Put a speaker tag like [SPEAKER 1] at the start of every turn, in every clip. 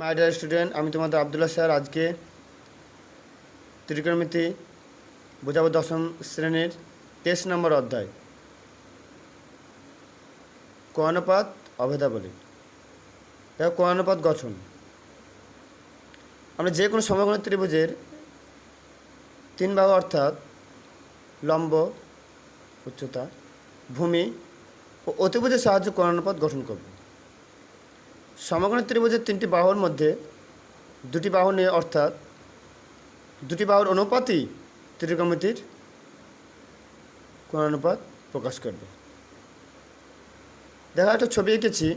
[SPEAKER 1] My dear student, আমি তোমাদের Abdullah sir. আজকে ত্রিকোণমিতি বোঝাবো 10ম শ্রেণীর 23 নম্বর অধ্যায় কোণানুপাত অভেদাবলী। দেখো, কোণানুপাত গঠন। আমরা যে কোনো সমকোণী ত্রিভুজের 3 বাহু অর্থাৎ লম্ব, উচ্চতা, ভূমি ও অতিভুজের সাহায্যে কোণানুপাত গঠন করব। সমকোণী ত্রিভুজের 3টি বাহুর মধ্যে 2টি বাহু নিয়ে অর্থাৎ 2টি বাহুর অনুপাতই ত্রিকোণমিতির কোণানুপাত প্রকাশ করবে। দেখা একটা ছবি এঁকেছি,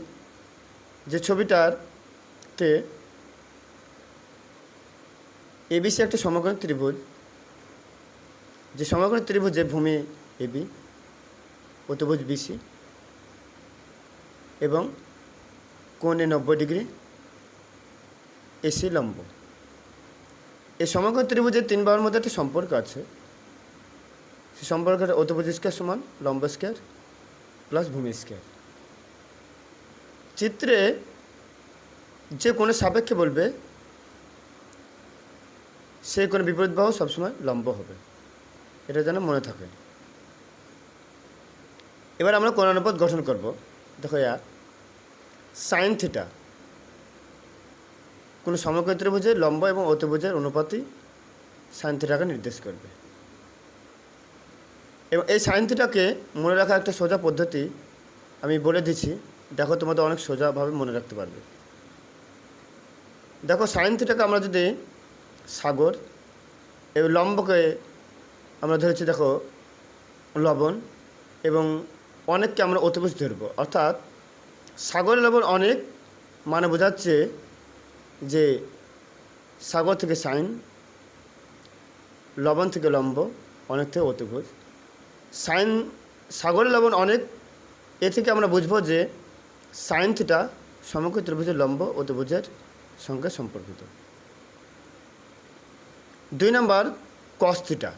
[SPEAKER 1] যে ছবিটাতে এবিসি একটা সমকোণী ত্রিভুজ, যে সমকোণী ত্রিভুজে ভূমি এবি, অতিভুজ বিসি এবং কোণে 90 ডিগ্রি, এসি লম্ব। এই সমকোণী ত্রিভুজের 3 বাহুর মধ্যে একটা সম্পর্ক আছে। সেই সম্পর্কটা অতিভুজ স্কয়ার সমান লম্ব স্কয়ার প্লাস ভূমি স্কয়ার। চিত্রে যে কোণের সাপেক্ষে বলবে সেই কোণের বিপরীত বাহু সবসময় লম্ব হবে, এটা যেন মনে থাকে। এবার আমরা কোণানুপাত গঠন করব। দেখো, সাইন থিটা কোনো সমকোণী ত্রিভুজের লম্ব এবং অতিভুজের অনুপাতই সাইন থিটাকে নির্দেশ করবে। এবং এই সাইন থিটাকে মনে রাখা একটা সোজা পদ্ধতি আমি বলে দিচ্ছি। দেখো, তোমাদের অনেক সোজাভাবে মনে রাখতে পারবে। দেখো, সাইন থিটাকে আমরা যদি সাগর, এই লম্বকে আমরা ধরেছি দেখো লবণ, এবং অনেককে আমরা অতিভুজ ধরব। অর্থাৎ সাগর লবণ অনেক মানে বোঝাচ্ছে যে সাগর থেকে সাইন, লবণ থেকে লম্ব, অনেক থেকে অতিভুজ। সাইন সাগরের লবণ অনেক, এ থেকে আমরা বুঝব যে সাইন থিটা সমকোণী ত্রিভুজের লম্ব অতিভুজের সঙ্গে সম্পর্কিত। 2 নম্বর কস থিটা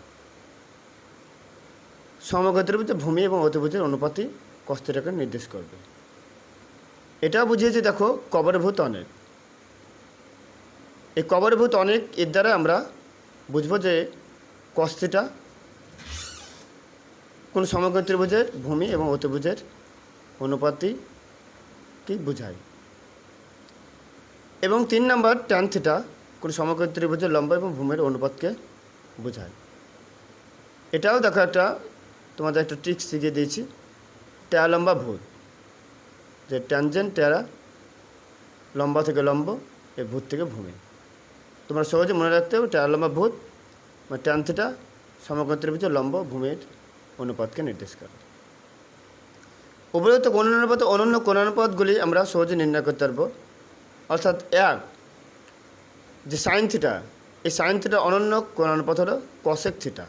[SPEAKER 1] সমকোণী ত্রিভুজের ভূমি এবং অতিভুজের অনুপাতই কস থিটাকে নির্দেশ করবে। এটাও বুঝিয়েছি দেখো কবরভূত অনেক। এই কবরভূত অনেক এর দ্বারা আমরা বুঝব যে কস থিটা কোন সমকোণী ত্রিভুজের ভূমি এবং অতিভুজের অনুপাতই কি বোঝায়। এবং 3 নম্বর ট্যান থিটা কোন সমকোণী ত্রিভুজের লম্ব এবং ভূমির অনুপাতকে বোঝায়। এটাও দেখো তোমাদের একটা ট্রিক্স শিখিয়ে দিয়েছি, ট্যারা লম্বা ভূত, যে ট্যানজেন্ট ট্যারা, লম্বা থেকে লম্ব, এই ভূত থেকে ভূমি। তোমরা সহজে মনে রাখতে হবে ট্যারা লম্বা ভূত মানে ট্যান থিটা সমকোণী ত্রিভুজের লম্ব ভূমির অনুপাতকে নির্দেশ করে। উপরোক্ত কোণানুপাত অনন্য কোণানুপাতগুলি আমরা সহজে নির্ণয় করতে পারবো। অর্থাৎ যে সাইন থিটা, এই সাইন থিটা অনন্য কোণানুপাত হলো কসেক থিটা।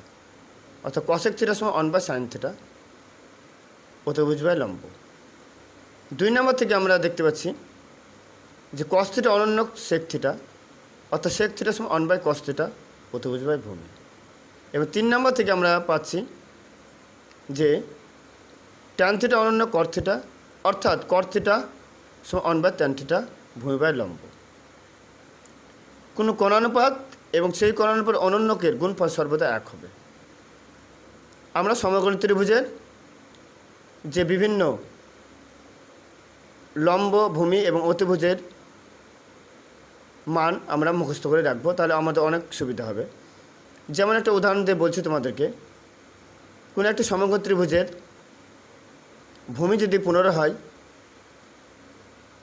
[SPEAKER 1] অর্থাৎ কসেক থিটার সময় 1/sin থিটা, অতিভুজ বাই লম্ব। 2 নম্বর থেকে আমরা দেখতে পাচ্ছি যে কস থিটা অনন্য সেক থিটা, অর্থাৎ সেক থিটার সময় 1/cos থিটা, অতিভুজ বাই ভূমি। এবং 3 নম্বর থেকে আমরা পাচ্ছি যে ট্যান থিটা অনন্য কর থিটা, অর্থাৎ কর থিটা সময় 1/tan থিটা, ভূমি বাই লম্ব। কোনো কোণানুপাত এবং সেই কোণানুপাত অনন্যকের গুণফল সর্বদা 1 হবে। আমরা সমকোণী ত্রিভুজের যে বিভিন্ন লম্ব, ভূমি এবং অতিভুজের মান আমরা মুখস্থ করে রাখবো, তাহলে আমাদের অনেক সুবিধা হবে। যেমন একটা উদাহরণ দিয়ে বলছি তোমাদেরকে, কোনো একটা সমকোণী ত্রিভুজের ভূমি যদি 15 হয়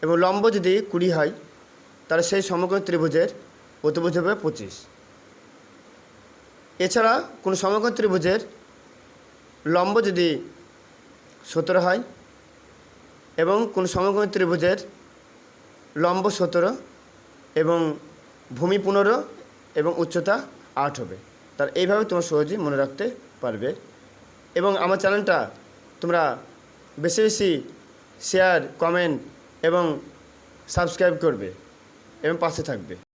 [SPEAKER 1] এবং লম্ব যদি 20 হয়, তাহলে সেই সমকোণী ত্রিভুজের অতিভুজ হবে 25। এছাড়া কোনো সমকোণী ত্রিভুজের লম্ব যদি 17 হয় এবং কোনো সমকোণী ত্রিভুজের লম্ব 17 এবং ভূমি 15 এবং উচ্চতা 8 হবে। তার এইভাবে তোমরা সহজেই মনে রাখতে পারবে। এবং আমার চ্যানেলটা তোমরা বেশি বেশি শেয়ার, কমেন্ট এবং সাবস্ক্রাইব করবে এবং পাশে থাকবে।